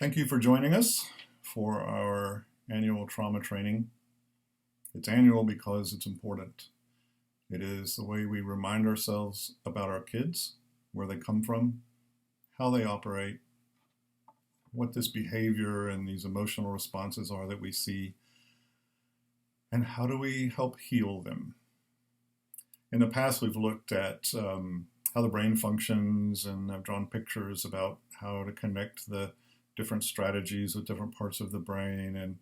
Thank you for joining us for our annual trauma training. It's annual because it's important. It is the way we remind ourselves about our kids, where they come from, how they operate, what this behavior and these emotional responses are that we see, and how do we help heal them. In the past, we've looked at how the brain functions, and I've drawn pictures about how to connect the different strategies with different parts of the brain.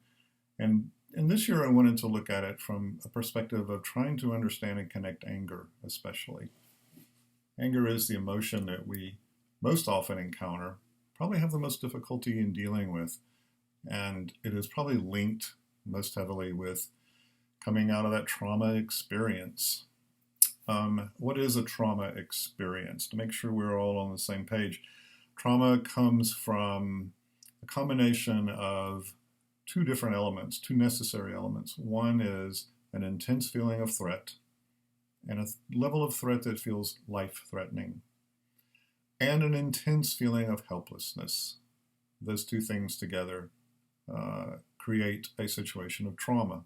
And this year I wanted to look at it from a perspective of trying to understand and connect anger, especially. Anger is the emotion that we most often encounter, probably have the most difficulty in dealing with, and it is probably linked most heavily with coming out of that trauma experience. What is a trauma experience? To make sure we're all on the same page, trauma comes from a combination of two different elements, two necessary elements. One is an intense feeling of threat, and a level of threat that feels life-threatening, and an intense feeling of helplessness. Those two things together create a situation of trauma.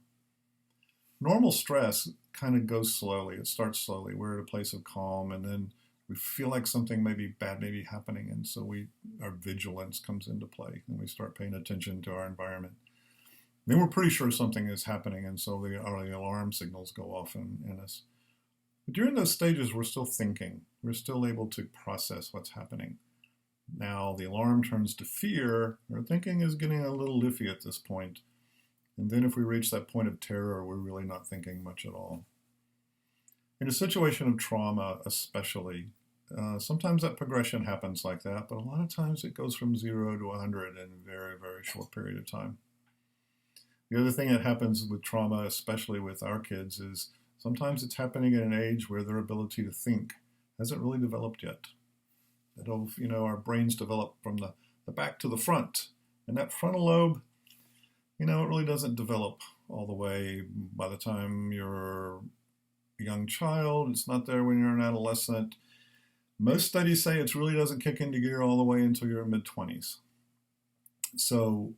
Normal stress kind of goes slowly. It starts slowly. We're at a place of calm, and then we feel like something maybe bad may be happening, and so our vigilance comes into play, and we start paying attention to our environment. Then we're pretty sure something is happening, and so the alarm signals go off in us. But during those stages, we're still thinking. We're still able to process what's happening. Now the alarm turns to fear. Our thinking is getting a little iffy at this point. And then if we reach that point of terror, we're really not thinking much at all. In a situation of trauma, especially, sometimes that progression happens like that, but a lot of times it goes from 0 to 100 in a very, very short period of time. The other thing that happens with trauma, especially with our kids, is sometimes it's happening at an age where their ability to think hasn't really developed yet. Our brains develop from the back to the front, and that frontal lobe, it really doesn't develop all the way by the time you're a young child. It's not there when you're an adolescent. Most studies say it really doesn't kick into gear all the way until your mid-20s. So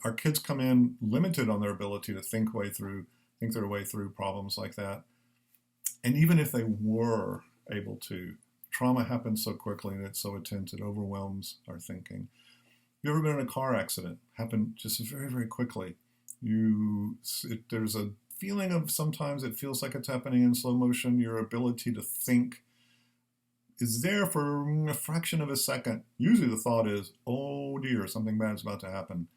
our kids come in limited on their ability to think their way through problems like that. And even if they were able to, trauma happens so quickly and it's so intense it overwhelms our thinking. You ever been in a car accident? Happened just very, very quickly. There's a feeling of sometimes it feels like it's happening in slow motion. Your ability to think is there for a fraction of a second. Usually the thought is, oh dear, something bad is about to happen.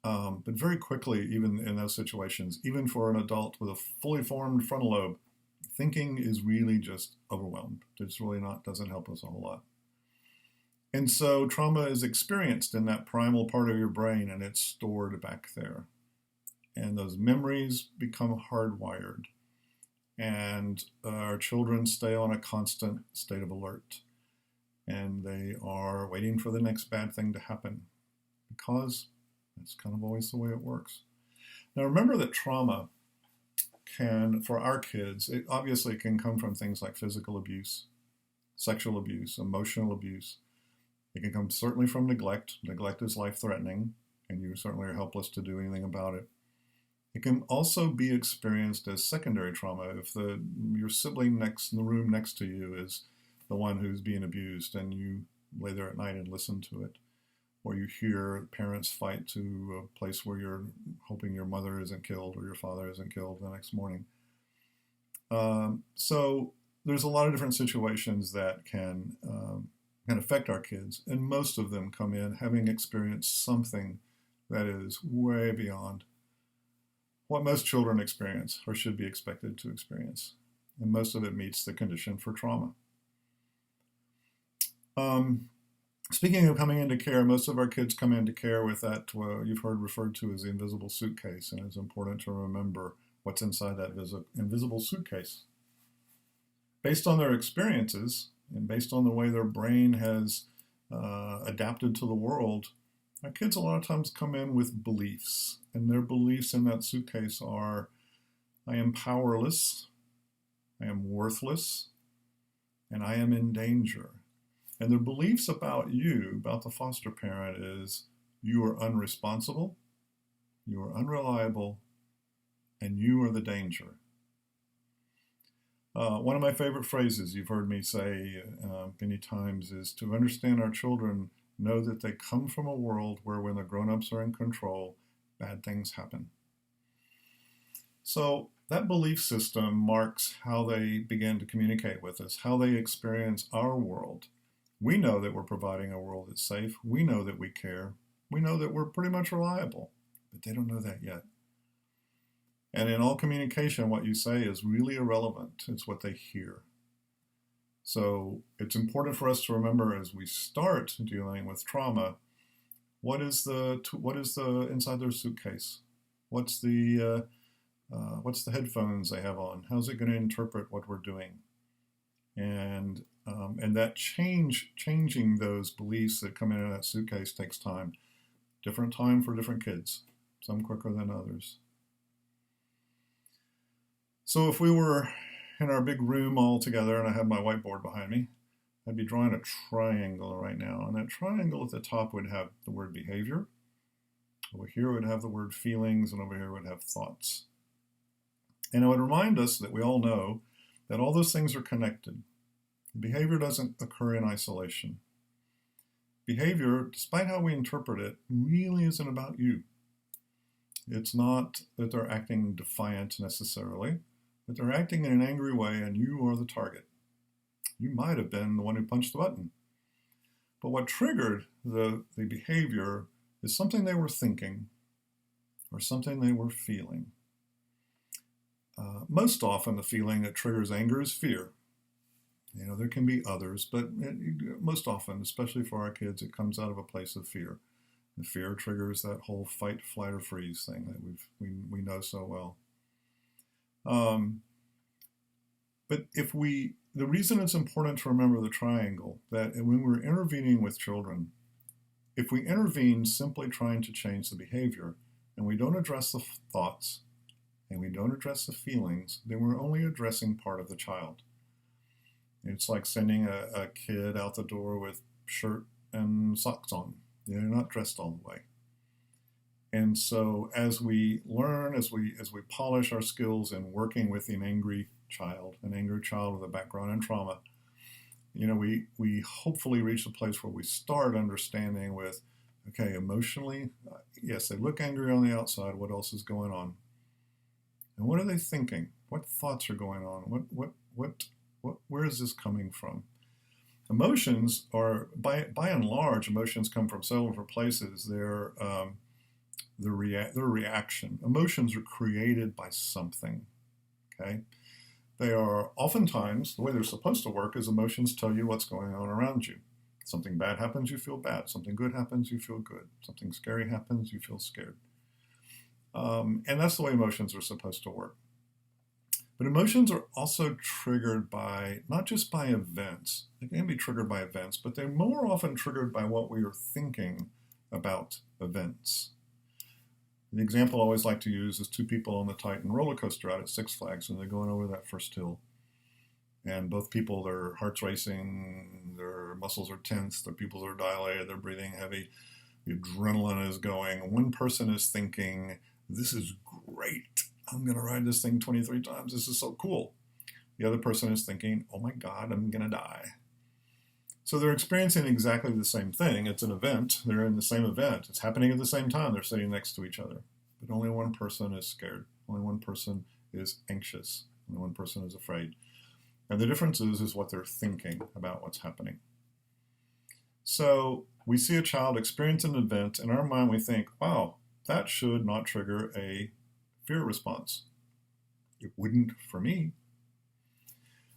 But very quickly, even in those situations, even for an adult with a fully formed frontal lobe, thinking is really just overwhelmed. It's really doesn't help us a whole lot. And so trauma is experienced in that primal part of your brain, and it's stored back there. And those memories become hardwired. And our children stay on a constant state of alert. And they are waiting for the next bad thing to happen, because that's kind of always the way it works. Now remember that trauma for our kids, it obviously can come from things like physical abuse, sexual abuse, emotional abuse. It can come certainly from neglect. Neglect is life-threatening, and you certainly are helpless to do anything about it. It can also be experienced as secondary trauma if your sibling in the room next to you is the one who's being abused, and you lay there at night and listen to it. Or you hear parents fight to a place where you're hoping your mother isn't killed or your father isn't killed the next morning. So there's a lot of different situations that can affect our kids, and most of them come in having experienced something that is way beyond what most children experience or should be expected to experience. And most of it meets the condition for trauma. Speaking of coming into care, most of our kids come into care with that you've heard referred to as the invisible suitcase, and it's important to remember what's inside that invisible suitcase. Based on their experiences and based on the way their brain has adapted to the world, our kids a lot of times come in with beliefs, and their beliefs in that suitcase are, I am powerless, I am worthless, and I am in danger. And their beliefs about you, about the foster parent, is, You are unresponsible, you are unreliable, and you are the danger. One of my favorite phrases you've heard me say many times is to understand our children, know that they come from a world where when the grown-ups are in control, bad things happen. So that belief system marks how they begin to communicate with us, how they experience our world. We know that we're providing a world that's safe. We know that we care. We know that we're pretty much reliable, but they don't know that yet. And in all communication, what you say is really irrelevant. It's what they hear. So it's important for us to remember as we start dealing with trauma, what is the inside their suitcase? What's the headphones they have on? How's it going to interpret what we're doing? And that changing those beliefs that come in that suitcase takes time. Different time for different kids, some quicker than others. So if we were in our big room all together and I had my whiteboard behind me, I'd be drawing a triangle right now. And that triangle at the top would have the word behavior. Over here it would have the word feelings, and over here it would have thoughts. And it would remind us that we all know that all those things are connected. Behavior doesn't occur in isolation. Behavior, despite how we interpret it, really isn't about you. It's not that they're acting defiant necessarily, but they're acting in an angry way and you are the target. You might have been the one who punched the button. But what triggered the behavior is something they were thinking or something they were feeling. Most often the feeling that triggers anger is fear. You know, there can be others, but most often, especially for our kids, it comes out of a place of fear. And fear triggers that whole fight, flight, or freeze thing that we know so well. But the reason it's important to remember the triangle, that when we're intervening with children, if we intervene simply trying to change the behavior, and we don't address the thoughts, and we don't address the feelings, then we're only addressing part of the child. It's like sending a kid out the door with shirt and socks on. They're not dressed all the way. And so as we learn, as we polish our skills in working with an angry child with a background in trauma, you know, we hopefully reach a place where we start understanding with, okay, emotionally, yes, they look angry on the outside. What else is going on? And what are they thinking? What thoughts are going on? Where is this coming from? Emotions are, by and large, emotions come from several different places. They're reaction. Emotions are created by something, okay? They are oftentimes, the way they're supposed to work is emotions tell you what's going on around you. Something bad happens, you feel bad. Something good happens, you feel good. Something scary happens, you feel scared. And that's the way emotions are supposed to work. But emotions are also triggered by, not just by events. They can be triggered by events, but they're more often triggered by what we are thinking about events. The example I always like to use is two people on the Titan roller coaster out at Six Flags, and they're going over that first hill. And both people, their heart's racing, their muscles are tense, their pupils are dilated, they're breathing heavy, the adrenaline is going. One person is thinking, this is great. I'm going to ride this thing 23 times. This is so cool. The other person is thinking, oh my God, I'm going to die. So they're experiencing exactly the same thing. It's an event. They're in the same event. It's happening at the same time. They're sitting next to each other. But only one person is scared. Only one person is anxious. Only one person is afraid. And the difference is what they're thinking about what's happening. So we see a child experience an event. In our mind, we think, wow, that should not trigger a fear response. It wouldn't for me.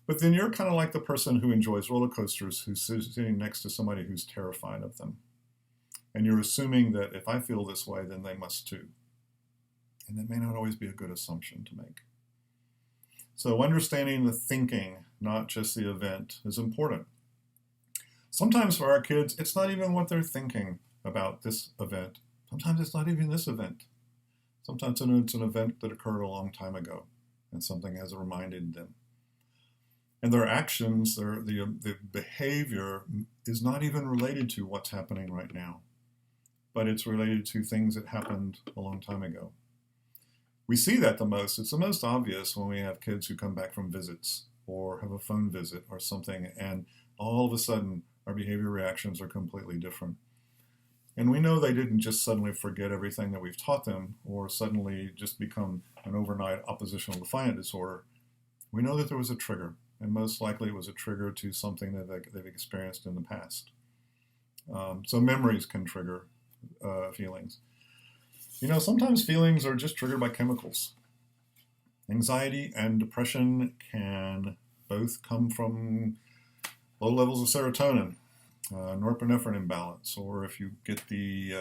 But then you're kind of like the person who enjoys roller coasters who's sitting next to somebody who's terrified of them. And you're assuming that if I feel this way, then they must too. And that may not always be a good assumption to make. So understanding the thinking, not just the event, is important. Sometimes for our kids, it's not even what they're thinking about this event. Sometimes it's not even this event. Sometimes it's an event that occurred a long time ago, and something has reminded them. And their actions, the behavior is not even related to what's happening right now. but it's related to things that happened a long time ago. We see that the most. It's the most obvious when we have kids who come back from visits or have a phone visit or something, and all of a sudden our behavior reactions are completely different. And we know they didn't just suddenly forget everything that we've taught them or suddenly just become an overnight oppositional defiant disorder. We know that there was a trigger, and most likely it was a trigger to something that they've experienced in the past. So memories can trigger feelings. Sometimes feelings are just triggered by chemicals. Anxiety and depression can both come from low levels of serotonin, norepinephrine imbalance, or if you get the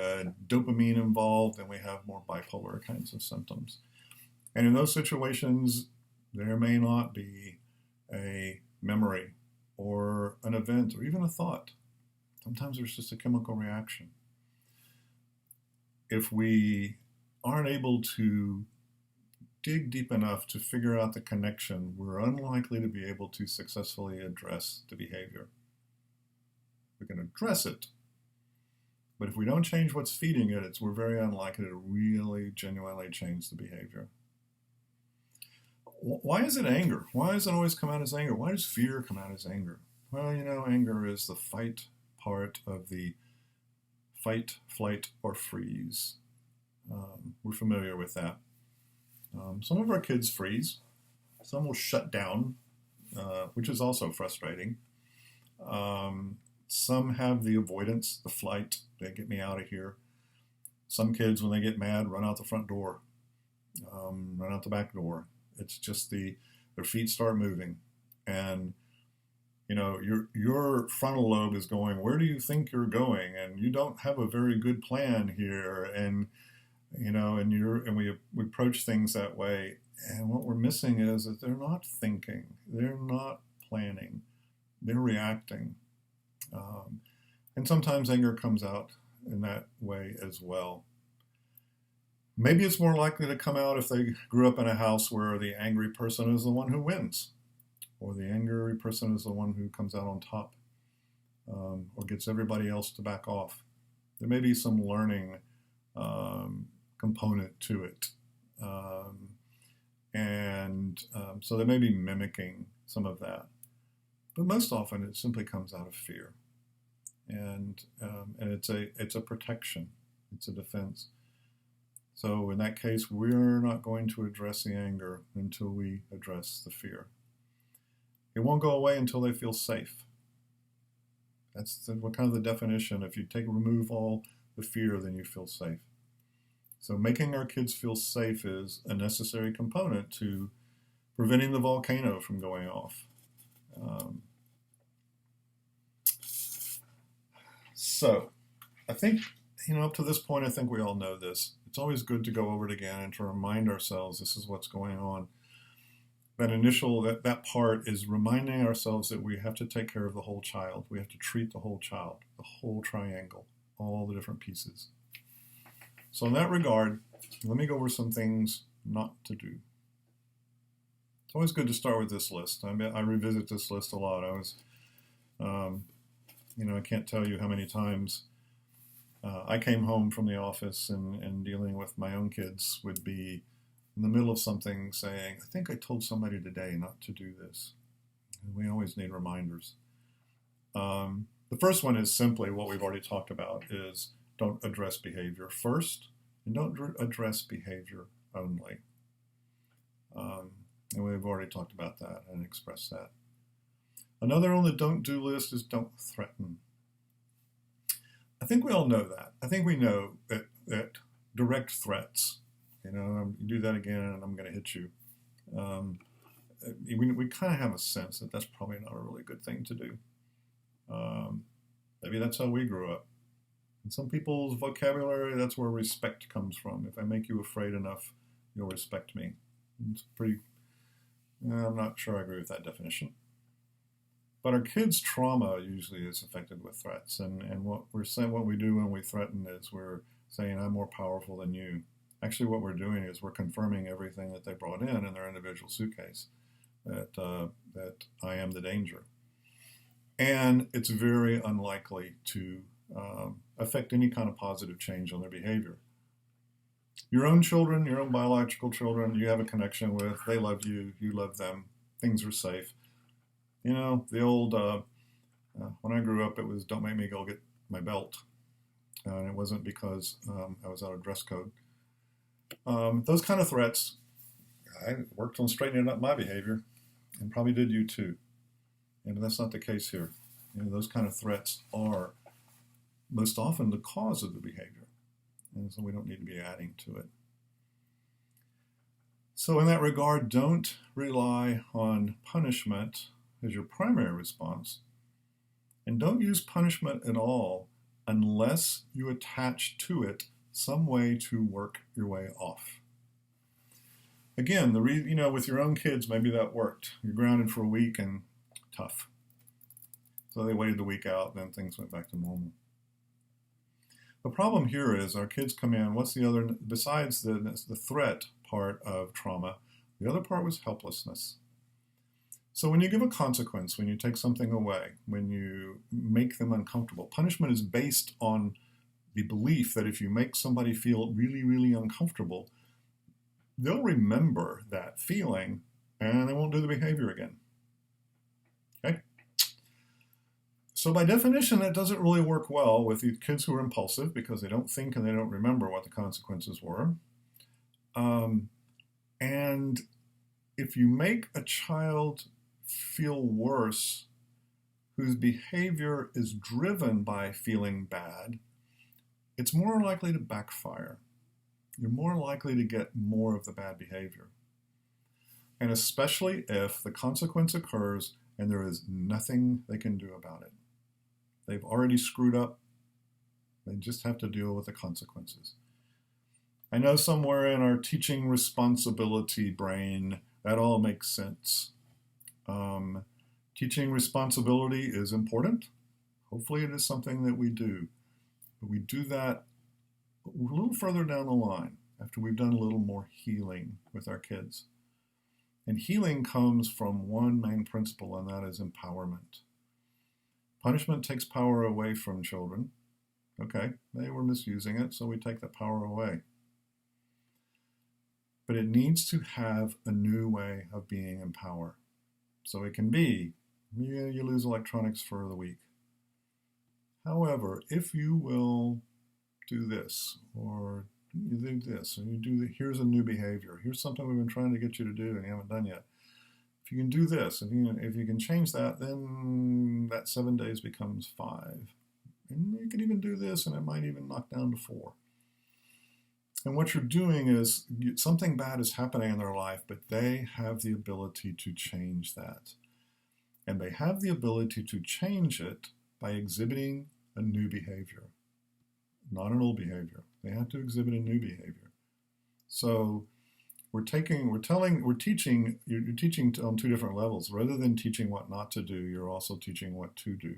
dopamine involved, then we have more bipolar kinds of symptoms. And in those situations, there may not be a memory or an event or even a thought. Sometimes there's just a chemical reaction. If we aren't able to dig deep enough to figure out the connection, we're unlikely to be able to successfully address the behavior. We can address it, but if we don't change what's feeding it, we're very unlikely to really genuinely change the behavior. Why is it anger? Why does it always come out as anger? Why does fear come out as anger? Well, anger is the fight part of the fight, flight, or freeze. We're familiar with that. Some of our kids freeze. Some will shut down, which is also frustrating. Some have the avoidance, the flight. They get me out of here. Some kids, when they get mad, run out the front door, run out the back door. It's just their feet start moving. And, your frontal lobe is going, where do you think you're going? And you don't have a very good plan here. And, and we approach things that way. And what we're missing is that they're not thinking. They're not planning. They're reacting. And sometimes anger comes out in that way as well. Maybe it's more likely to come out if they grew up in a house where the angry person is the one who wins, or the angry person is the one who comes out on top, or gets everybody else to back off. There may be some learning component to it. So they may be mimicking some of that. But most often it simply comes out of fear. And it's a protection. It's a defense. So in that case, we're not going to address the anger until we address the fear. It won't go away until they feel safe. That's what kind of the definition. If you remove all the fear, then you feel safe. So making our kids feel safe is a necessary component to preventing the volcano from going off. So I think, up to this point, I think we all know this. It's always good to go over it again and to remind ourselves this is what's going on. That part is reminding ourselves that we have to take care of the whole child. We have to treat the whole child, the whole triangle, all the different pieces. So in that regard, let me go over some things not to do. It's always good to start with this list. I revisit this list a lot. I can't tell you how many times I came home from the office and dealing with my own kids would be in the middle of something saying, I think I told somebody today not to do this. And we always need reminders. The first one is simply what we've already talked about, is don't address behavior first, and don't address behavior only. And we've already talked about that and expressed that. Another on the don't do list is don't threaten. I think we all know that. I think we know that direct threats, you do that again and I'm going to hit you. We kind of have a sense that that's probably not a really good thing to do. Maybe that's how we grew up. In some people's vocabulary, that's where respect comes from. If I make you afraid enough, you'll respect me. It's I'm not sure I agree with that definition. But our kids' trauma usually is affected with threats. And what we do when we threaten is we're saying, I'm more powerful than you. Actually, what we're doing is we're confirming everything that they brought in their individual suitcase, that I am the danger. And it's very unlikely to affect any kind of positive change on their behavior. Your own children, your own biological children, you have a connection with, they love you, you love them, things are safe. You know, the old, when I grew up, it was don't make me go get my belt. And it wasn't because I was out of dress code. Those kind of threats, I worked on straightening up my behavior, and probably did you too. And that's not the case here. You know, those kind of threats are most often the cause of the behavior. And so we don't need to be adding to it. So in that regard, don't rely on punishment as your primary response. And don't use punishment at all unless you attach to it some way to work your way off. Again, with your own kids, maybe that worked. You're grounded for a week and tough. So they waited the week out, then things went back to normal. The problem here is our kids come in, what's the other, besides the threat part of trauma, the other part was helplessness. So when you give a consequence, when you take something away, when you make them uncomfortable, punishment is based on the belief that if you make somebody feel really, really uncomfortable, they'll remember that feeling and they won't do the behavior again. Okay? So by definition, that doesn't really work well with the kids who are impulsive because they don't think and they don't remember what the consequences were. And if you make a child feel worse whose behavior is driven by feeling bad, it's more likely to backfire. You're more likely to get more of the bad behavior. And especially if the consequence occurs and there is nothing they can do about it. They've already screwed up. They just have to deal with the consequences. I know somewhere in our teaching responsibility brain, that all makes sense. Teaching responsibility is important. Hopefully it is something that we do. But we do that a little further down the line after we've done a little more healing with our kids. And healing comes from one main principle, and that is empowerment. Punishment takes power away from children. Okay, they were misusing it, so we take that power away. But it needs to have a new way of being in power. So it can be, yeah, you lose electronics for the week. However, if you will do this, or you do this, or you do that, here's a new behavior. Here's something we've been trying to get you to do and you haven't done yet. If you can do this, if you can change that, then that 7 days becomes 5. And you can even do this, and it might even knock down to 4. And what you're doing is something bad is happening in their life, but they have the ability to change that. And they have the ability to change it by exhibiting a new behavior, not an old behavior. They have to exhibit a new behavior. So you're teaching on 2 different levels. Rather than teaching what not to do, you're also teaching what to do.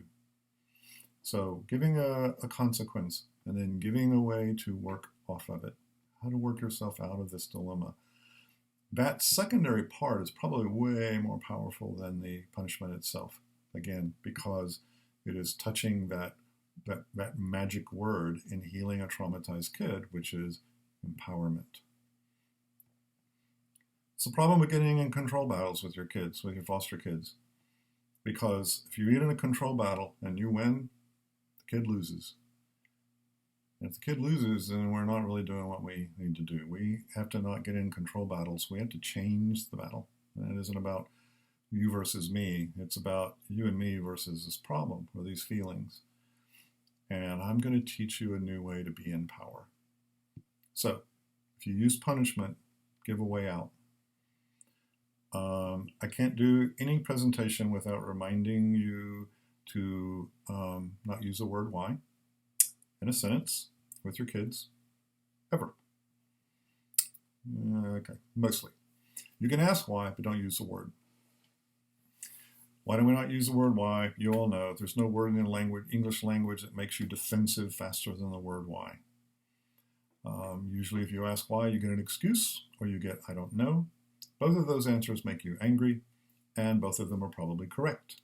So giving a consequence and then giving a way to work off of it, how to work yourself out of this dilemma. That secondary part is probably way more powerful than the punishment itself. Again, because it is touching that magic word in healing a traumatized kid, which is empowerment. It's a problem with getting in control battles with your kids, with your foster kids. Because if you get in a control battle and you win, the kid loses. And if the kid loses, then we're not really doing what we need to do. We have to not get in control battles. We have to change the battle. And it isn't about you versus me. It's about you and me versus this problem or these feelings. And I'm going to teach you a new way to be in power. So if you use punishment, give a way out. I can't do any presentation without reminding you to not use the word why in a sentence with your kids, ever. Okay, mostly. You can ask why, but don't use the word. Why do we not use the word why? You all know there's no word in the English language that makes you defensive faster than the word why. Usually if you ask why, you get an excuse or you get I don't know. Both of those answers make you angry, and both of them are probably correct.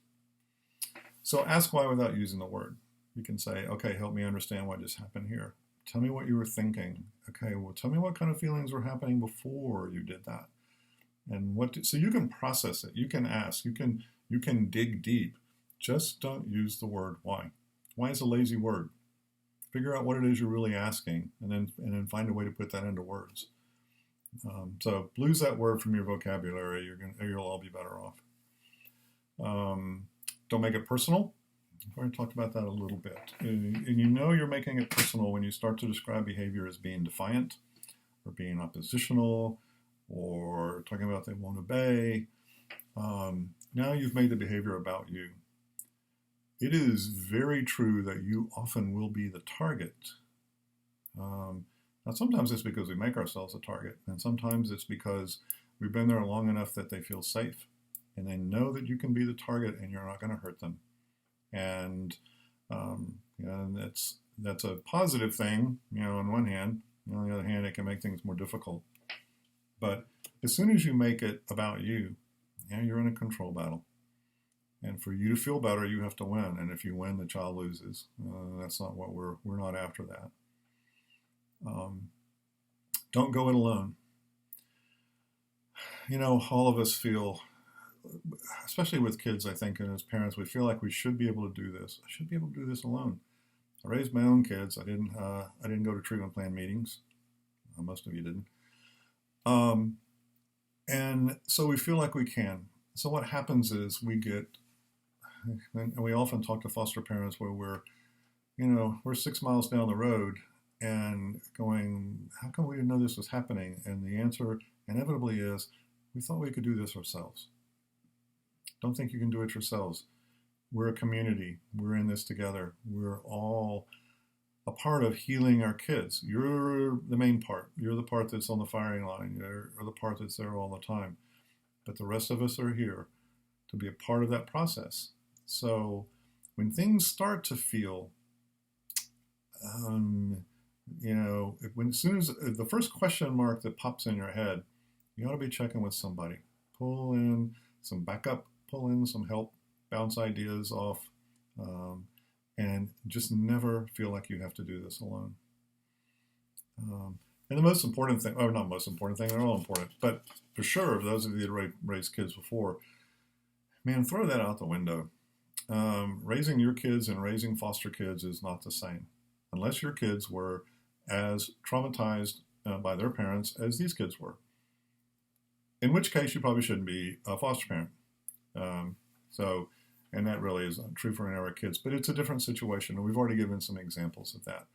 So ask why without using the word. You can say, okay, help me understand what just happened here. Tell me what you were thinking. Okay, well, tell me what kind of feelings were happening before you did that. And so you can process it. You can ask. You can dig deep. Just don't use the word why. Why is a lazy word? Figure out what it is you're really asking, and then find a way to put that into words. So lose that word from your vocabulary. You'll all be better off. Don't make it personal. I've already talked about that a little bit. And you know you're making it personal when you start to describe behavior as being defiant or being oppositional or talking about they won't obey. Now you've made the behavior about you. It is very true that you often will be the target. Now sometimes it's because we make ourselves a target, and sometimes it's because we've been there long enough that they feel safe and they know that you can be the target and you're not going to hurt them. And that's a positive thing, on one hand. On the other hand, it can make things more difficult. But as soon as you make it about you, you're in a control battle. And for you to feel better, you have to win. And if you win, the child loses. That's not what we're not after that. Don't go it alone. All of us feel, especially with kids, I think, and as parents, we feel like we should be able to do this. I should be able to do this alone. I raised my own kids. I didn't go to treatment plan meetings. Most of you didn't. And so we feel like we can. So what happens is and we often talk to foster parents where we're 6 miles down the road and going, how come we didn't know this was happening? And the answer inevitably is, we thought we could do this ourselves. Don't think you can do it yourselves. We're a community. We're in this together. We're all a part of healing our kids. You're the main part. You're the part that's on the firing line. You're the part that's there all the time. But the rest of us are here to be a part of that process. So when things start to feel, as soon as the first question mark that pops in your head, you ought to be checking with somebody. Pull in some backup, pull in some help, bounce ideas off, and just never feel like you have to do this alone. And the most important thing, or not most important thing, they're all important, but for sure, those of you that raised kids before, man, throw that out the window. Raising your kids and raising foster kids is not the same, unless your kids were as traumatized by their parents as these kids were. In which case, you probably shouldn't be a foster parent. And that really is true for our kids, but it's a different situation, and we've already given some examples of that.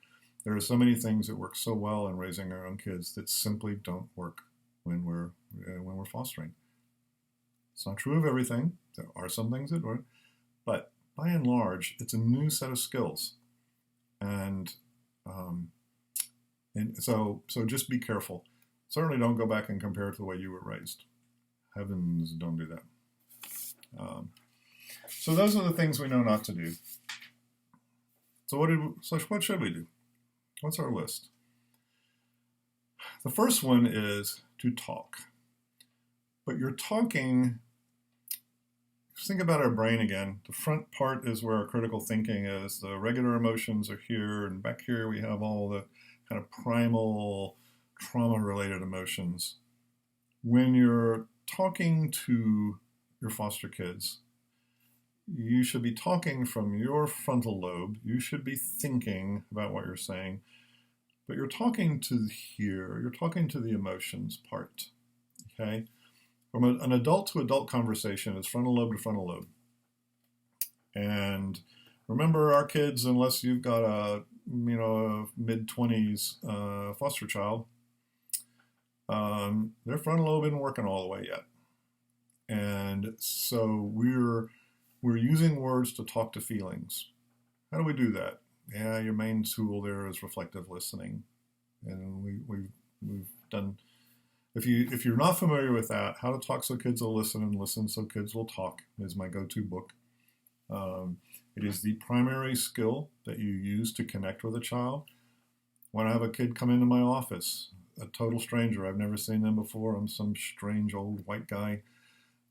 There are so many things that work so well in raising our own kids that simply don't work when we're fostering. It's not true of everything. There are some things that work, but by and large, it's a new set of skills, and so just be careful. Certainly, don't go back and compare it to the way you were raised. Heavens, don't do that. So those are the things we know not to do. So what should we do? What's our list? The first one is to talk. But you're talking, think about our brain again. The front part is where our critical thinking is. The regular emotions are here, and back here we have all the kind of primal trauma-related emotions. When you're talking to your foster kids, you should be talking from your frontal lobe. You should be thinking about what you're saying, but you're talking to here. You're talking to the emotions part, okay? From an adult to adult conversation, it's frontal lobe to frontal lobe. And remember, our kids, unless you've got a mid-20s foster child, their frontal lobe isn't working all the way yet. And so we're using words to talk to feelings. How do we do that? Yeah, your main tool there is reflective listening. And we've done, if you're not familiar with that, How to Talk So Kids Will Listen and Listen So Kids Will Talk is my go-to book. It is the primary skill that you use to connect with a child. When I have a kid come into my office, a total stranger, I've never seen them before, I'm some strange old white guy.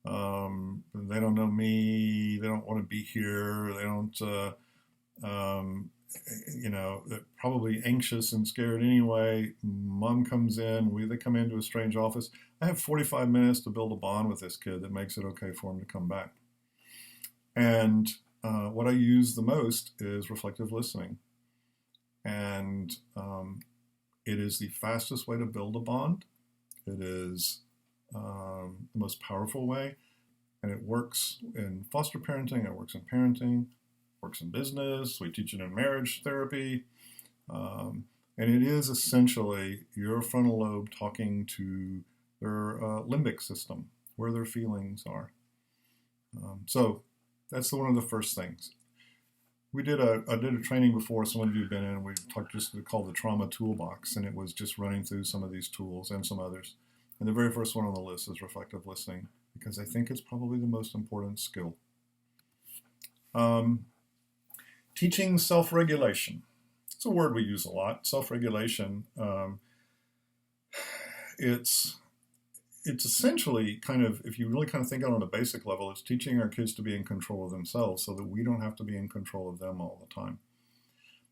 They don't know me, they don't want to be here, they don't, um, they're probably anxious and scared anyway. Mom comes in, they come into a strange office. I have 45 minutes to build a bond with this kid that makes it okay for him to come back. And what I use the most is reflective listening. And it is the fastest way to build a bond. It is the most powerful way. And it works in foster parenting, it works in parenting, works in business. We teach it in marriage therapy. And it is essentially your frontal lobe talking to their limbic system, where their feelings are. So that's one of the first things. I did a training before, some of you have been in, we talked just called the Trauma Toolbox, and it was just running through some of these tools and some others. And the very first one on the list is reflective listening, because I think it's probably the most important skill. Teaching self-regulation. It's a word we use a lot. Self-regulation. It's essentially kind of, if you really kind of think on a basic level, it's teaching our kids to be in control of themselves so that we don't have to be in control of them all the time.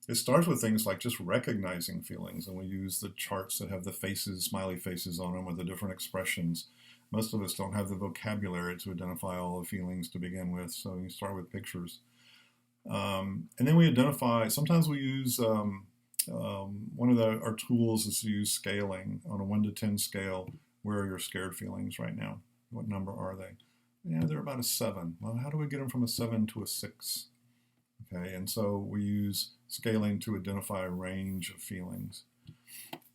It starts with things like just recognizing feelings, and we use the charts that have the faces, smiley faces on them with the different expressions. Most of us don't have the vocabulary to identify all the feelings to begin with, so you start with pictures. And then we identify, sometimes we use, one of our tools is to use scaling on a 1 to 10 scale. Where are your scared feelings right now? What number are they? Yeah, they're about a 7. Well, how do we get them from a 7 to a 6? Okay, and so we use scaling to identify a range of feelings.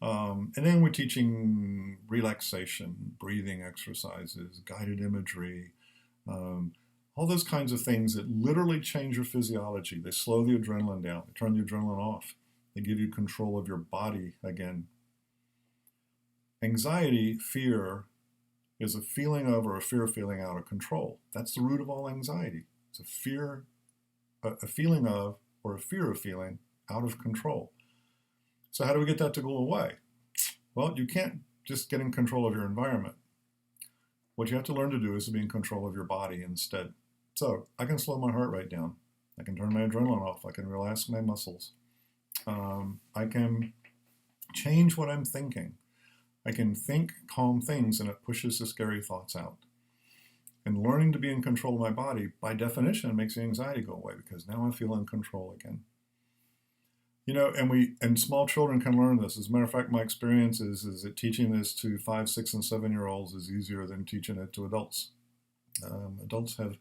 And then we're teaching relaxation, breathing exercises, guided imagery, all those kinds of things that literally change your physiology. They slow the adrenaline down. They turn the adrenaline off. They give you control of your body again. Anxiety, fear, is a feeling of or a fear of feeling out of control. That's the root of all anxiety. It's a feeling of or a fear of feeling out of control. So how do we get that to go away? Well, you can't just get in control of your environment. What you have to learn to do is to be in control of your body instead. So I can slow my heart rate down. I can turn my adrenaline off. I can relax my muscles. I can change what I'm thinking. I can think calm things, and it pushes the scary thoughts out. And learning to be in control of my body, by definition, makes the anxiety go away, because now I feel in control again. And small children can learn this. As a matter of fact, my experience is that teaching this to 5, 6, and 7-year-olds is easier than teaching it to adults. Adults have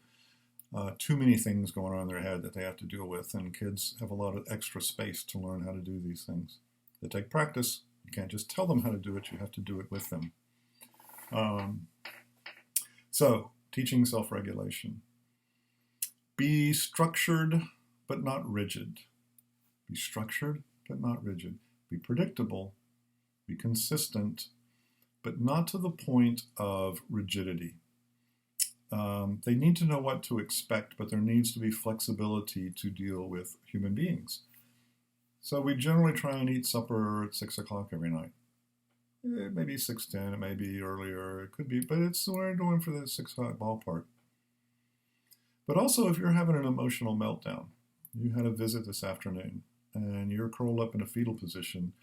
too many things going on in their head that they have to deal with, and kids have a lot of extra space to learn how to do these things. They take practice. You can't just tell them how to do it. You have to do it with them. So, teaching self-regulation. Be structured, but not rigid. Be structured, but not rigid. Be predictable. Be consistent, but not to the point of rigidity. They need to know what to expect, but there needs to be flexibility to deal with human beings. So we generally try and eat supper at 6 o'clock every night. It may be 6:10, it may be earlier, it could be, but we're going for the 6 o'clock ballpark. But also, if you're having an emotional meltdown, you had a visit this afternoon, and you're curled up in a fetal position,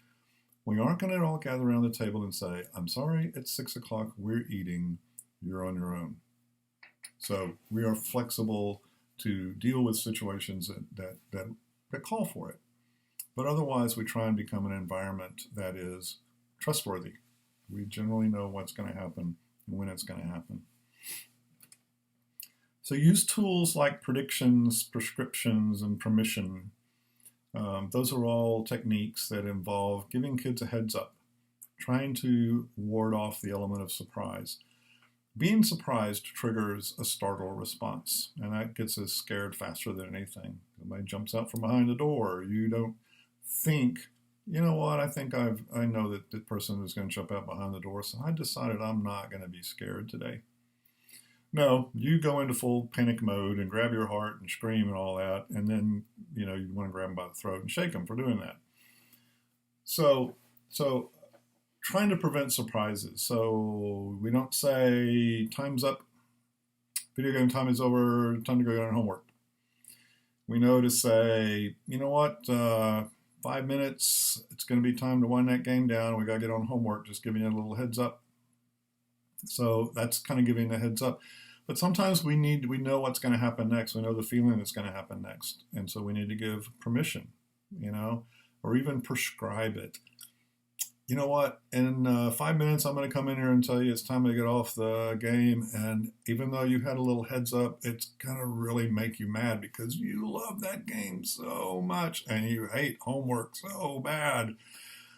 we aren't going to all gather around the table and say, I'm sorry, it's 6 o'clock, we're eating, you're on your own. So we are flexible to deal with situations that call for it. But otherwise, we try and become an environment that is trustworthy. We generally know what's going to happen and when it's going to happen. So use tools like predictions, prescriptions, and permission. Those are all techniques that involve giving kids a heads up, trying to ward off the element of surprise. Being surprised triggers a startle response, and that gets us scared faster than anything. Somebody jumps out from behind the door. You don't think, you know what, I know that the person is going to jump out behind the door, so I decided I'm not going to be scared today. No, you go into full panic mode and grab your heart and scream and all that, and then, you want to grab them by the throat and shake them for doing that. So trying to prevent surprises. So we don't say, time's up, video game time is over, time to go get on homework. We know to say, you know what, 5 minutes, it's going to be time to wind that game down. We got to get on homework, just giving you a little heads up. So that's kind of giving a heads up. But sometimes we know what's going to happen next. We know the feeling that's going to happen next. And so we need to give permission, or even prescribe it. You know what, in 5 minutes, I'm going to come in here and tell you it's time to get off the game. And even though you had a little heads up, it's going to really make you mad because you love that game so much and you hate homework so bad.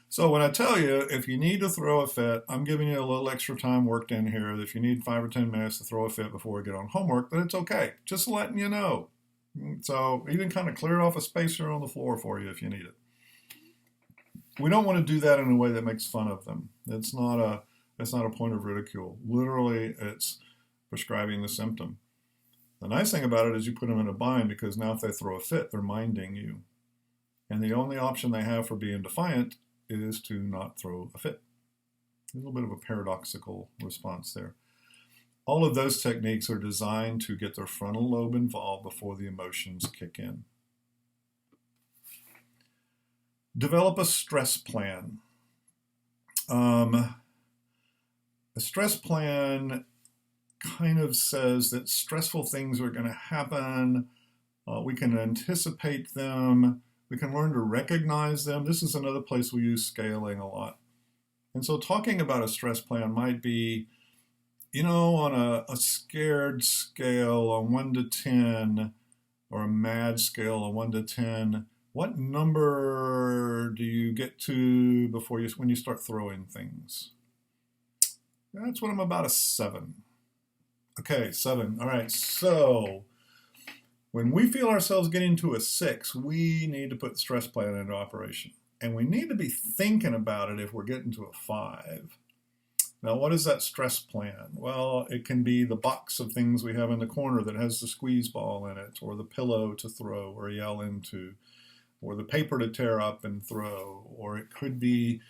So when I tell you, if you need to throw a fit, I'm giving you a little extra time worked in here. That if you need 5 or 10 minutes to throw a fit before we get on homework, then it's okay. Just letting you know. So even kind of clear off a space here on the floor for you if you need it. We don't want to do that in a way that makes fun of them. It's not a point of ridicule. Literally, it's prescribing the symptom. The nice thing about it is you put them in a bind because now if they throw a fit, they're minding you. And the only option they have for being defiant is to not throw a fit. A little bit of a paradoxical response there. All of those techniques are designed to get their frontal lobe involved before the emotions kick in. Develop a stress plan. A stress plan kind of says that stressful things are going to happen. We can anticipate them. We can learn to recognize them. This is another place we use scaling a lot. And so talking about a stress plan might be, on a scared scale on 1 to 10, or a mad scale on 1 to 10, what number do you get to when you start throwing things? That's when I'm about a 7. Okay, 7. All right, so when we feel ourselves getting to a 6, we need to put the stress plan into operation. And we need to be thinking about it if we're getting to a 5. Now, what is that stress plan? Well, it can be the box of things we have in the corner that has the squeeze ball in it, or the pillow to throw or yell into, or the paper to tear up and throw, or it could be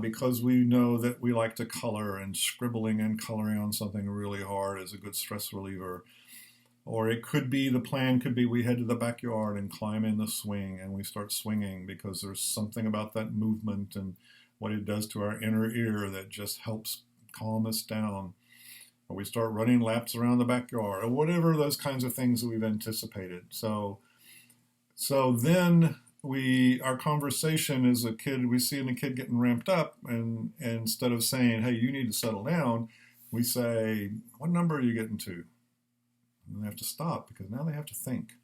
because we know that we like to color, and scribbling and coloring on something really hard is a good stress reliever. Or it could be, the plan could be we head to the backyard and climb in the swing and we start swinging because there's something about that movement and what it does to our inner ear that just helps calm us down. Or we start running laps around the backyard, or whatever those kinds of things that we've anticipated. So then our conversation as a kid, we see a kid getting ramped up, and instead of saying, hey, you need to settle down, we say, what number are you getting to? And they have to stop because now they have to think.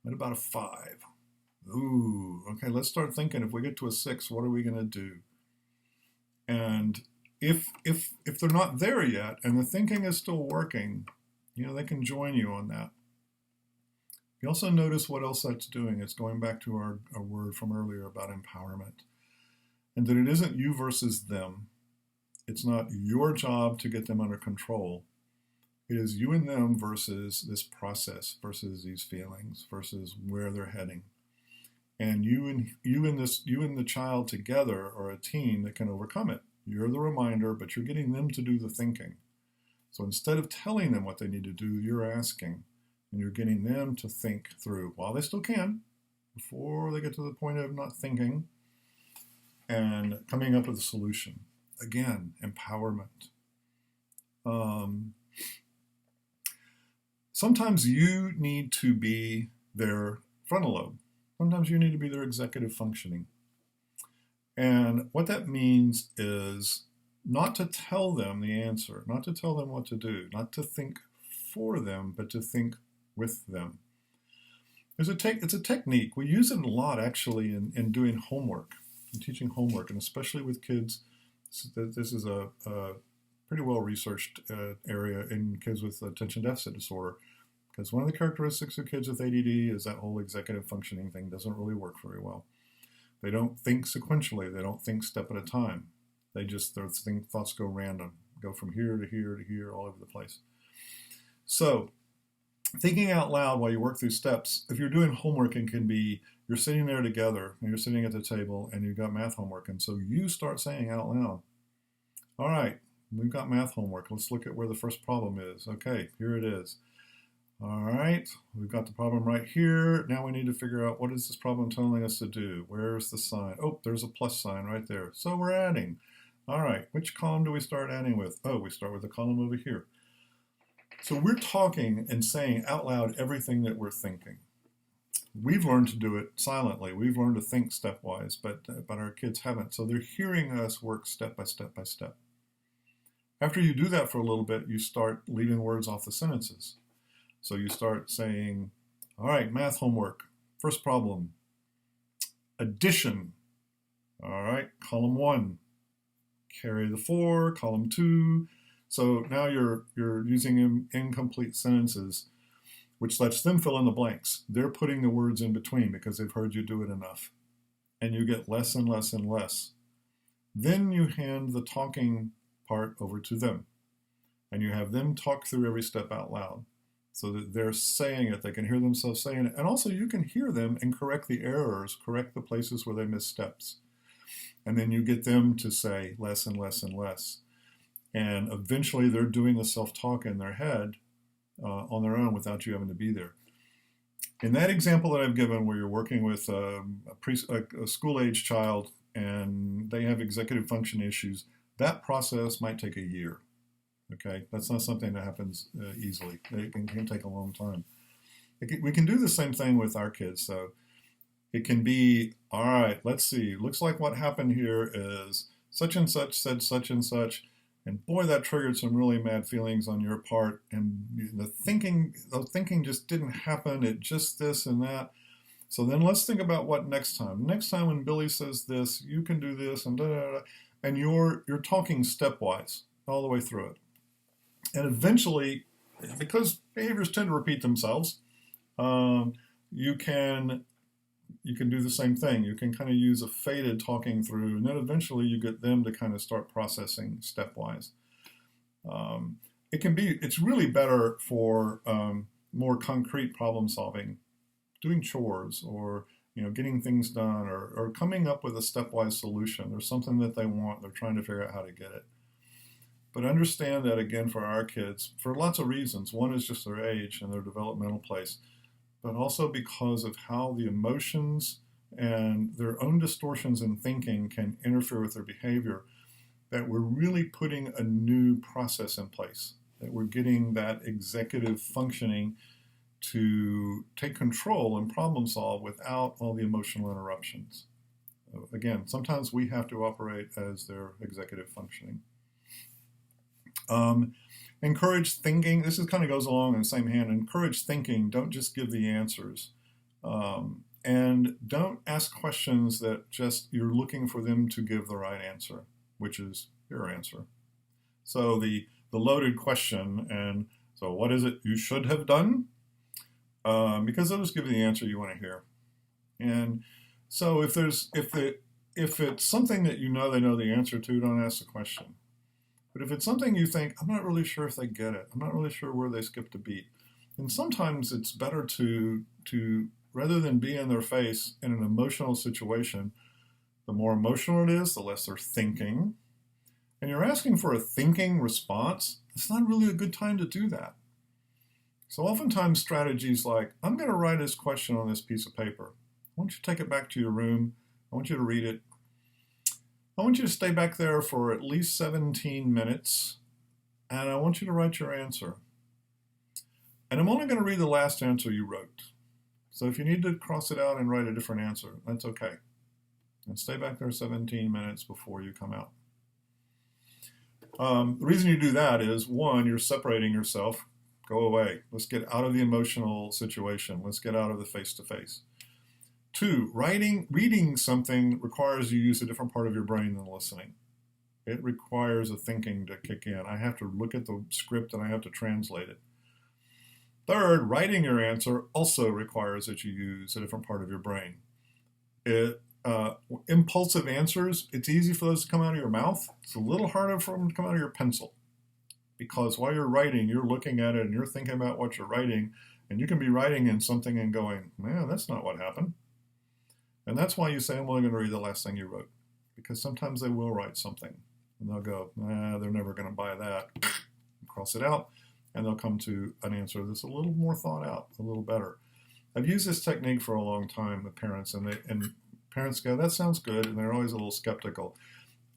At about a 5. Ooh, okay, let's start thinking. If we get to a 6, what are we going to do? And if they're not there yet and the thinking is still working, they can join you on that. You also notice what else that's doing. It's going back to our word from earlier about empowerment. And that it isn't you versus them. It's not your job to get them under control. It is you and them versus this process, versus these feelings, versus where they're heading. And you and the child together are a team that can overcome it. You're the reminder, but you're getting them to do the thinking. So instead of telling them what they need to do, you're asking. And you're getting them to think through, while they still can, before they get to the point of not thinking, and coming up with a solution. Again, empowerment. Sometimes you need to be their frontal lobe. Sometimes you need to be their executive functioning. And what that means is not to tell them the answer, not to tell them what to do, not to think for them, but to think with them. It's a technique. We use it a lot, actually, in doing homework, in teaching homework, and especially with kids. This is a pretty well-researched area in kids with attention deficit disorder, because one of the characteristics of kids with ADD is that whole executive functioning thing doesn't really work very well. They don't think sequentially. They don't think step at a time. Their thoughts go random, go from here to here to here, all over the place. So thinking out loud while you work through steps, if you're doing homework, it can be you're sitting there together and you're sitting at the table and you've got math homework. And so you start saying out loud, all right, we've got math homework. Let's look at where the first problem is. Okay, here it is. All right, we've got the problem right here. Now we need to figure out what is this problem telling us to do? Where's the sign? Oh, there's a plus sign right there. So we're adding. All right, which column do we start adding with? Oh, we start with the column over here. So we're talking and saying out loud everything that we're thinking. We've learned to do it silently. We've learned to think stepwise, but our kids haven't. So they're hearing us work step by step by step. After you do that for a little bit, you start leaving words off the sentences. So you start saying, all right, math homework. First problem, addition. All right, column 1. Carry the 4, column 2. So now you're using incomplete sentences, which lets them fill in the blanks. They're putting the words in between because they've heard you do it enough. And you get less and less and less. Then you hand the talking part over to them. And you have them talk through every step out loud, so that they're saying it, they can hear themselves saying it, and also you can hear them and correct the errors, correct the places where they miss steps. And then you get them to say less and less and less. And eventually they're doing the self-talk in their head on their own without you having to be there. In that example that I've given where you're working with a school-age child and they have executive function issues, that process might take a year. Okay, that's not something that happens easily. It can take a long time. We can do the same thing with our kids. So it can be, all right, let's see. Looks like what happened here is such and such said such and such. And boy, that triggered some really mad feelings on your part. And the thinking just didn't happen. It just this and that. So then let's think about what next time. Next time when Billy says this, you can do this and da da da. And you're talking stepwise all the way through it. And eventually, because behaviors tend to repeat themselves, you can do the same thing. You can kind of use a faded talking through, and then eventually you get them to kind of start processing stepwise. It's really better for more concrete problem solving, doing chores or getting things done or coming up with a stepwise solution. There's something that they want, they're trying to figure out how to get it. But understand that, again, for our kids, for lots of reasons. One is just their age and their developmental place, but also because of how the emotions and their own distortions in thinking can interfere with their behavior, that we're really putting a new process in place, that we're getting that executive functioning to take control and problem solve without all the emotional interruptions. Again, sometimes we have to operate as their executive functioning. Encourage thinking. This kind of goes along in the same hand. Encourage thinking. Don't just give the answers. And don't ask questions that just you're looking for them to give the right answer, which is your answer. So the loaded question, and so what is it you should have done? Because they'll just give you the answer you want to hear. And so if it's something that they know the answer to, don't ask the question. But if it's something you think, I'm not really sure if they get it, I'm not really sure where they skipped a beat, then sometimes it's better to rather than be in their face in an emotional situation, the more emotional it is, the less they're thinking. And you're asking for a thinking response, it's not really a good time to do that. So oftentimes strategies like, I'm going to write this question on this piece of paper. I want you to take it back to your room. I want you to read it. I want you to stay back there for at least 17 minutes, and I want you to write your answer. And I'm only going to read the last answer you wrote. So if you need to cross it out and write a different answer, that's okay. And stay back there 17 minutes before you come out. The reason you do that is, one, you're separating yourself. Go away. Let's get out of the emotional situation. Let's get out of the face-to-face. 2, reading something requires you use a different part of your brain than listening. It requires a thinking to kick in. I have to look at the script and I have to translate it. 3rd, writing your answer also requires that you use a different part of your brain. Impulsive answers, it's easy for those to come out of your mouth. It's a little harder for them to come out of your pencil. Because while you're writing, you're looking at it and you're thinking about what you're writing, and you can be writing in something and going, man, that's not what happened. And that's why you say, I'm only going to read the last thing you wrote. Because sometimes they will write something, and they'll go, they're never going to buy that. Cross it out. and they'll come to an answer that's a little more thought out, a little better. I've used this technique for a long time with parents, and parents go, that sounds good, and they're always a little skeptical.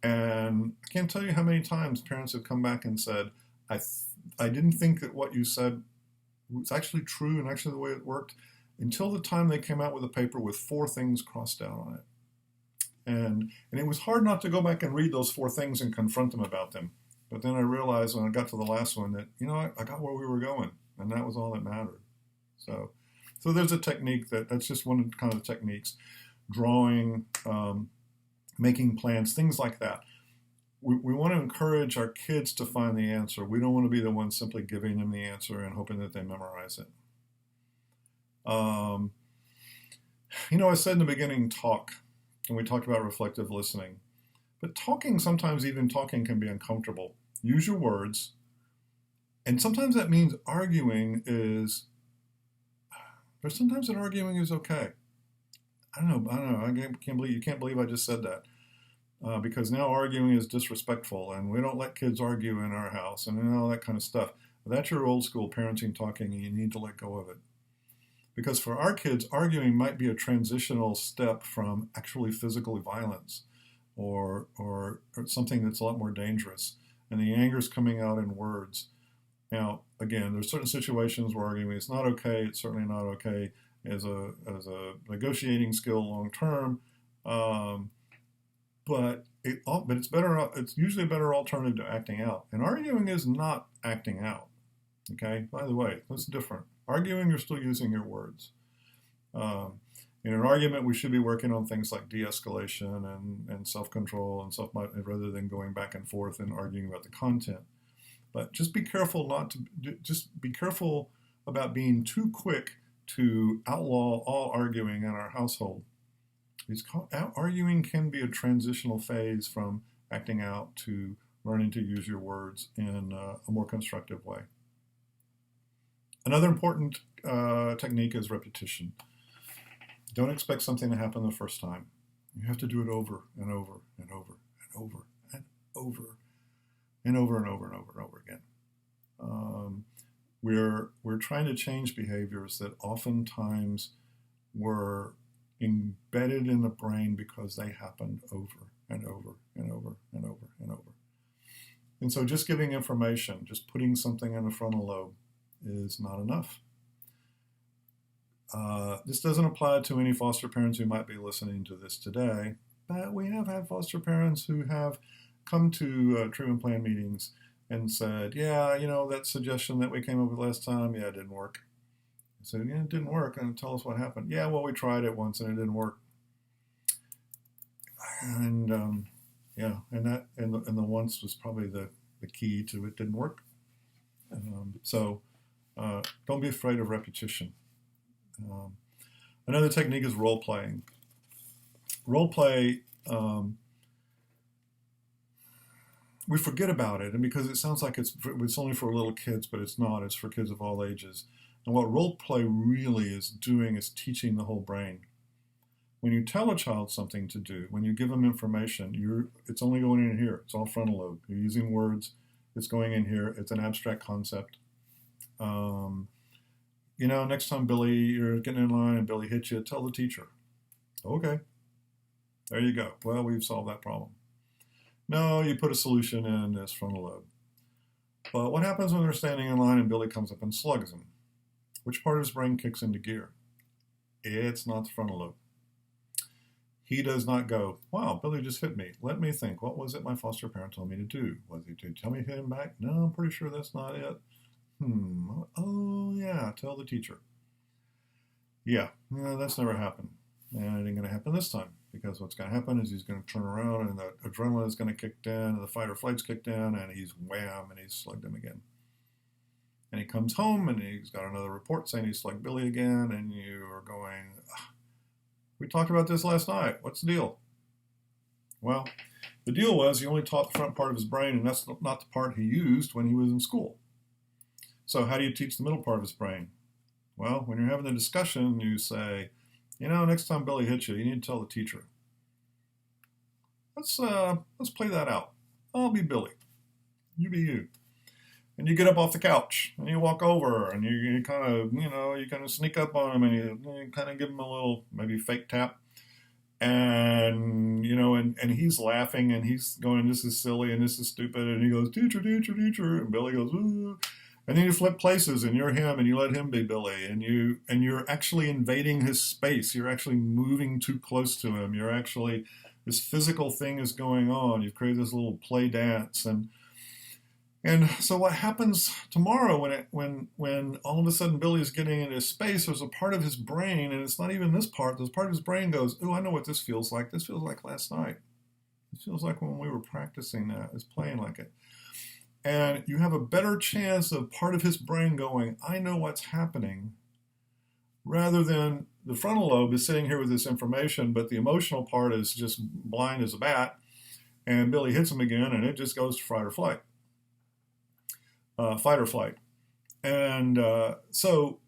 And I can't tell you how many times parents have come back and said, I didn't think that what you said was actually true and actually the way it worked until the time they came out with a paper with 4 things crossed out on it. And it was hard not to go back and read those 4 things and confront them about them. But then I realized when I got to the last one that, I got where we were going, and that was all that mattered. So there's a technique that's just one kind of the techniques. Drawing, making plans, things like that. We want to encourage our kids to find the answer. We don't want to be the ones simply giving them the answer and hoping that they memorize it. I said in the beginning, talk, and we talked about reflective listening. But sometimes even talking can be uncomfortable. Use your words. And sometimes that means arguing is, but sometimes that arguing is okay. I don't know. You can't believe I just said that. Because now arguing is disrespectful, and we don't let kids argue in our house, and all that kind of stuff. But that's your old school parenting talking, and you need to let go of it. Because for our kids, arguing might be a transitional step from actually physical violence or something that's a lot more dangerous. And the anger is coming out in words. Now, again, there's certain situations where arguing is not okay. It's certainly not okay as a negotiating skill long term. But it's better. It's usually a better alternative to acting out. And arguing is not acting out. Okay. By the way, that's different. Arguing, you're still using your words. In an argument, we should be working on things like de-escalation and self-control and rather than going back and forth and arguing about the content. But just be careful be careful about being too quick to outlaw all arguing in our household. Arguing can be a transitional phase from acting out to learning to use your words in a more constructive way. Another important technique is repetition. Don't expect something to happen the first time. You have to do it over and over and over and over and over and over and over and over and over again. We're trying to change behaviors that oftentimes were embedded in the brain because they happened over and over and over and over and over. And so just giving information, just putting something in the frontal lobe is not enough. This doesn't apply to any foster parents who might be listening to this today, but we have had foster parents who have come to treatment plan meetings and said, that suggestion that we came up with last time, it didn't work. I said, it didn't work, and tell us what happened. Yeah, well, we tried it once and it didn't work. And the once was probably the key to it didn't work. So don't be afraid of repetition. Another technique is role playing. Role play, we forget about it, and because it sounds like it's only for little kids, but it's not. It's for kids of all ages. And what role play really is doing is teaching the whole brain. When you tell a child something to do, when you give them information, it's only going in here. It's all frontal lobe. You're using words. It's going in here. It's an abstract concept. Next time you're getting in line and Billy hits you, tell the teacher. Okay. There you go. Well, we've solved that problem. No, you put a solution in this frontal lobe. But what happens when they're standing in line and Billy comes up and slugs him? Which part of his brain kicks into gear? It's not the frontal lobe. He does not go, wow, Billy just hit me. Let me think. What was it my foster parent told me to do? Was it to tell me to hit him back? No, I'm pretty sure that's not it. Oh, yeah, tell the teacher. Yeah, that's never happened. And it ain't going to happen this time. Because what's going to happen is he's going to turn around and the adrenaline is going to kick in and the fight or flight's kicked in and he's wham and he's slugged him again. And he comes home and he's got another report saying he slugged Billy again, and you are going, we talked about this last night. What's the deal? Well, the deal was he only taught the front part of his brain, and that's not the part he used when he was in school. So how do you teach the middle part of his brain? Well, when you're having a discussion, you say, next time Billy hits you, you need to tell the teacher. Let's play that out. I'll be Billy. You be you. And you get up off the couch and you walk over and you kind of, you kind of sneak up on him and you kind of give him a little maybe fake tap. And, and he's laughing and he's going, this is silly and this is stupid. And he goes, teacher, teacher, teacher. And Billy goes, ooh. And then you flip places and you're him and you let him be Billy. And you're actually invading his space. You're actually moving too close to him. You're actually, this physical thing is going on. You've created this little play dance. And so what happens tomorrow when all of a sudden Billy is getting into his space, there's a part of his brain, and it's not even this part, this part of his brain goes, oh, I know what this feels like. This feels like last night. This feels like when we were practicing that. It's playing like it. And you have a better chance of part of his brain going, I know what's happening, rather than the frontal lobe is sitting here with this information, but the emotional part is just blind as a bat, and Billy hits him again, and it just goes to fight or flight. Fight or flight. And so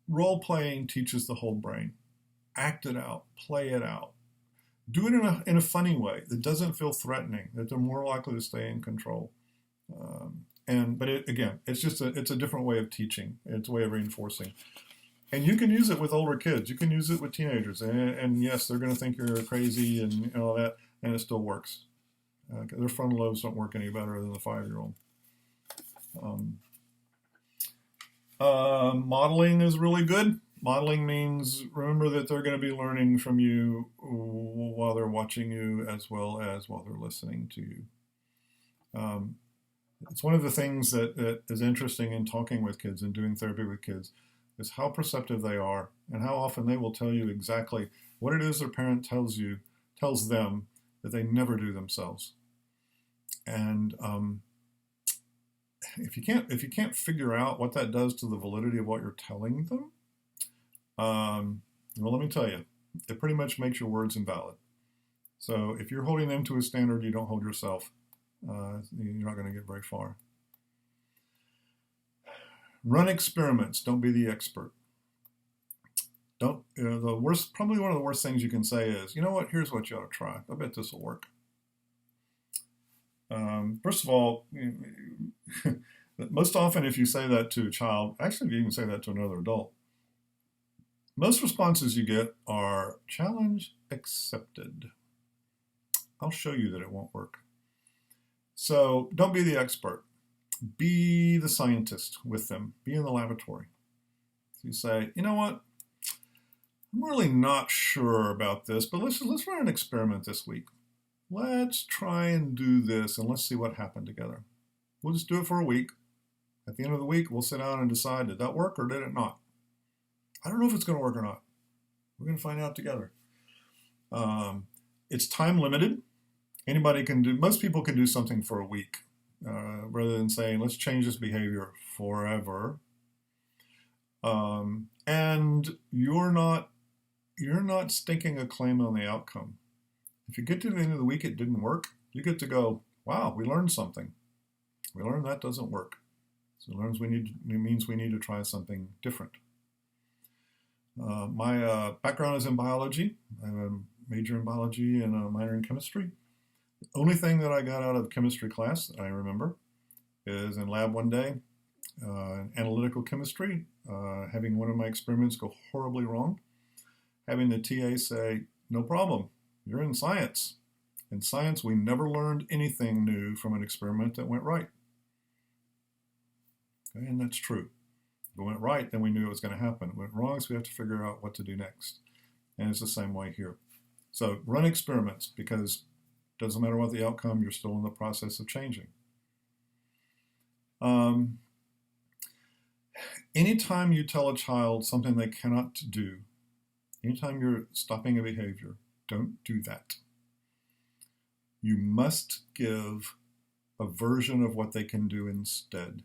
role-playing teaches the whole brain. Act it out. Play it out. Do it in a funny way that doesn't feel threatening, that they're more likely to stay in control. But it's a different way of teaching. It's a way of reinforcing. And you can use it with older kids. You can use it with teenagers. And yes, they're going to think you're crazy and all that, and it still works. Their frontal lobes don't work any better than the 5-year-old. Modeling is really good. Modeling means remember that they're going to be learning from you while they're watching you as well as while they're listening to you. It's one of the things that is interesting in talking with kids and doing therapy with kids is how perceptive they are and how often they will tell you exactly what it is their parent tells them that they never do themselves. And if you can't figure out what that does to the validity of what you're telling them, well, let me tell you, it pretty much makes your words invalid. So if you're holding them to a standard you don't hold yourself, you're not going to get very far. Run experiments. Don't be the expert. Don't. Probably one of the worst things you can say is, you know what? Here's what you ought to try. I bet this will work. First of all, most often if you say that to a child, actually if you even say that to another adult, most responses you get are challenge accepted. I'll show you that it won't work. So don't be the expert. Be the scientist with them. Be in the laboratory. So you say, you know what? I'm really not sure about this, but let's run an experiment this week. Let's try and do this and let's see what happened together. We'll just do it for a week. At the end of the week, we'll sit down and decide, did that work or did it not? I don't know if it's going to work or not. We're going to find out together. It's time limited. Most people can do something for a week rather than saying, let's change this behavior forever. And you're not staking a claim on the outcome. If you get to the end of the week, it didn't work, you get to go, wow, we learned something. We learned that doesn't work. So it means we need to try something different. My background is in biology. I have a major in biology and a minor in chemistry. The only thing that I got out of chemistry class that I remember is in lab one day, analytical chemistry, having one of my experiments go horribly wrong, having the TA say, no problem, you're in science. In science, we never learned anything new from an experiment that went right. Okay, and that's true. If it went right, then we knew it was going to happen. If it went wrong, so we have to figure out what to do next. And it's the same way here. So run experiments, because it doesn't matter what the outcome, you're still in the process of changing. Anytime you tell a child something they cannot do, anytime you're stopping a behavior, don't do that. You must give a version of what they can do instead.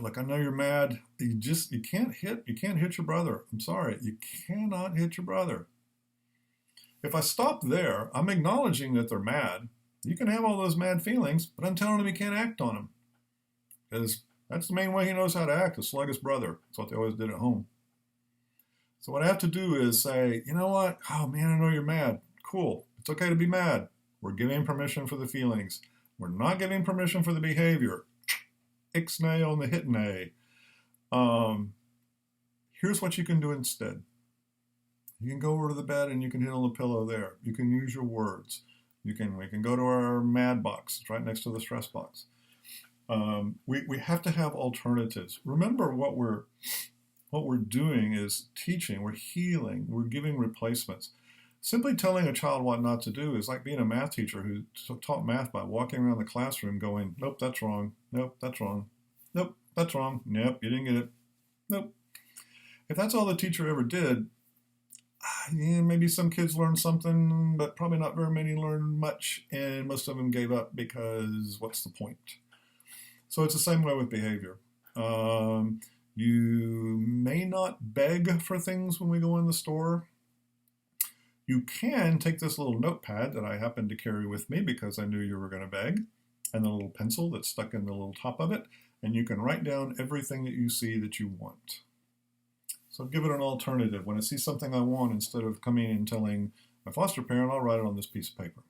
Look, I know you're mad. You can't hit your brother. I'm sorry, you cannot hit your brother. If I stop there, I'm acknowledging that they're mad. You can have all those mad feelings, but I'm telling him he can't act on them. Because that's the main way he knows how to act, is slug his brother. That's what they always did at home. So what I have to do is say, you know what? Oh man, I know you're mad. Cool. It's okay to be mad. We're giving permission for the feelings. We're not giving permission for the behavior. Ixnay on the hitnay. Here's what you can do instead. You can go over to the bed and you can hit on the pillow there. You can use your words. We can go to our MAD box. It's right next to the stress box. We have to have alternatives. Remember, what we're doing is teaching. We're healing. We're giving replacements. Simply telling a child what not to do is like being a math teacher who taught math by walking around the classroom going, nope, that's wrong. Nope, that's wrong. Nope, that's wrong. Nope, you didn't get it. Nope. If that's all the teacher ever did, yeah, maybe some kids learned something, but probably not very many learned much, and most of them gave up because what's the point? So it's the same way with behavior. You may not beg for things when we go in the store. You can take this little notepad that I happen to carry with me because I knew you were going to beg, and the little pencil that's stuck in the little top of it, and you can write down everything that you see that you want. So give it an alternative. When I see something I want, instead of coming and telling my foster parent, I'll write it on this piece of paper.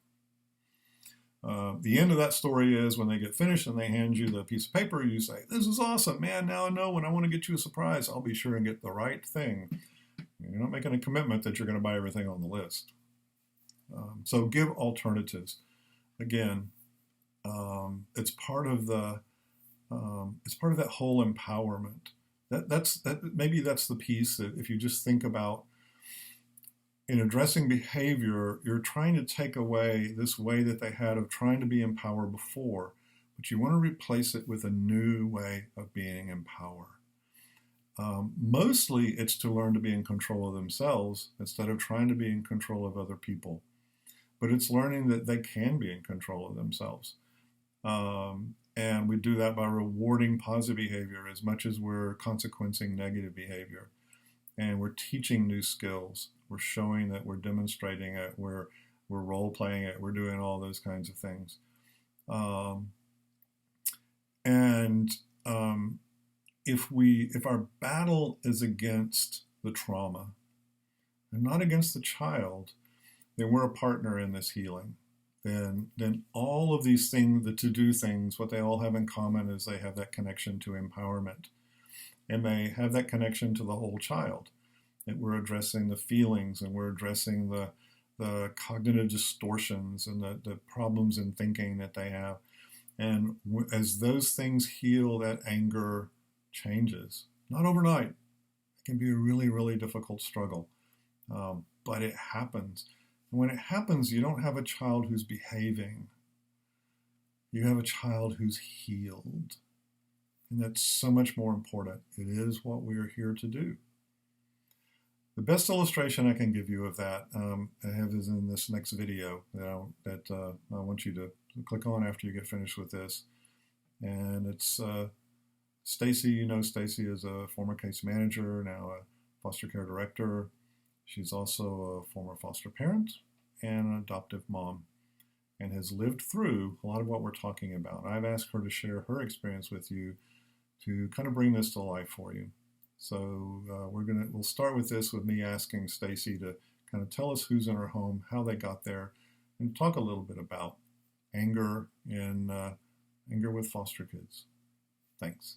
The end of that story is when they get finished and they hand you the piece of paper, you say, this is awesome, man. Now I know when I want to get you a surprise, I'll be sure and get the right thing. You're not making a commitment that you're going to buy everything on the list. So give alternatives. Again, it's part of that whole empowerment. Maybe that's the piece that if you just think about in addressing behavior, you're trying to take away this way that they had of trying to be in power before, but you want to replace it with a new way of being in power. Mostly it's to learn to be in control of themselves instead of trying to be in control of other people. But it's learning that they can be in control of themselves. And we do that by rewarding positive behavior as much as we're consequencing negative behavior. And we're teaching new skills. We're showing that we're demonstrating it. We're role-playing it. We're doing all those kinds of things. If our battle is against the trauma and not against the child, then we're a partner in this healing. Then all of these things, the to-do things, what they all have in common is they have that connection to empowerment. And they have that connection to the whole child. That we're addressing the feelings and we're addressing the cognitive distortions and the problems in thinking that they have. And as those things heal, that anger changes. Not overnight. It can be a really, really difficult struggle. But it happens. And when it happens, you don't have a child who's behaving. You have a child who's healed. And that's so much more important. It is what we are here to do. The best illustration I can give you of that I have is in this next video that I want you to click on after you get finished with this. And it's Stacy. You know Stacy is a former case manager, now a foster care director. She's also a former foster parent and an adoptive mom and has lived through a lot of what we're talking about. I've asked her to share her experience with you to kind of bring this to life for you. So we'll start with this with me asking Stacy to kind of tell us who's in her home, how they got there, and talk a little bit about anger and anger with foster kids. Thanks.